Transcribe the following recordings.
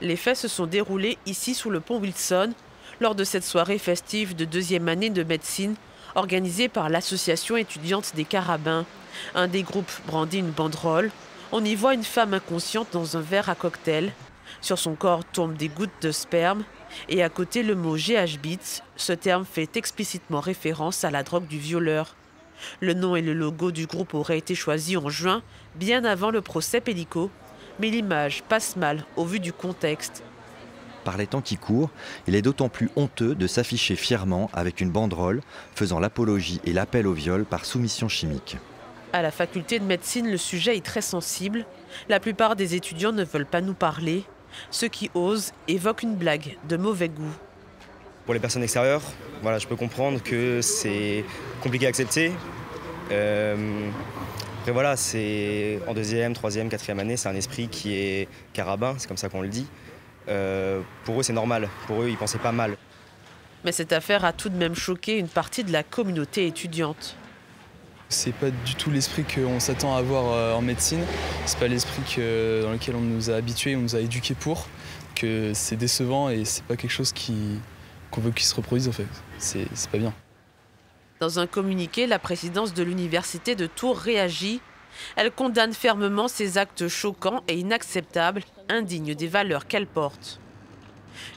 Les faits se sont déroulés ici sous le pont Wilson, lors de cette soirée festive de deuxième année de médecine organisée par l'association étudiante des Carabins. Un des groupes brandit une banderole. On y voit une femme inconsciente dans un verre à cocktail. Sur son corps tombent des gouttes de sperme et à côté le mot GHB. Ce terme fait explicitement référence à la drogue du violeur. Le nom et le logo du groupe auraient été choisis en juin, bien avant le procès Pellico. Mais l'image passe mal au vu du contexte. Par les temps qui courent, il est d'autant plus honteux de s'afficher fièrement avec une banderole faisant l'apologie et l'appel au viol par soumission chimique. À la faculté de médecine, le sujet est très sensible. La plupart des étudiants ne veulent pas nous parler. Ceux qui osent évoquent une blague de mauvais goût. Pour les personnes extérieures, voilà, je peux comprendre que c'est compliqué à accepter. Après voilà, c'est en deuxième, troisième, quatrième année, c'est un esprit qui est carabin, c'est comme ça qu'on le dit. Pour eux, c'est normal. Pour eux, ils pensaient pas mal. Mais cette affaire a tout de même choqué une partie de la communauté étudiante. C'est pas du tout l'esprit qu'on s'attend à avoir en médecine. C'est pas l'esprit dans lequel on nous a habitués, on nous a éduqués pour. Que c'est décevant et c'est pas quelque chose qu'on veut qu'il se reproduise en fait. C'est pas bien. Dans un communiqué, la présidence de l'université de Tours réagit. Elle condamne fermement ces actes choquants et inacceptables, indignes des valeurs qu'elle porte.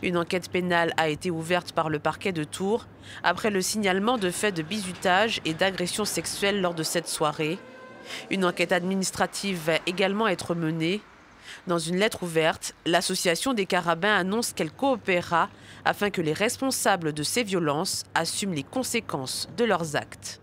Une enquête pénale a été ouverte par le parquet de Tours après le signalement de faits de bizutage et d'agression sexuelle lors de cette soirée. Une enquête administrative va également être menée. Dans une lettre ouverte, l'association des Carabins annonce qu'elle coopérera afin que les responsables de ces violences assument les conséquences de leurs actes.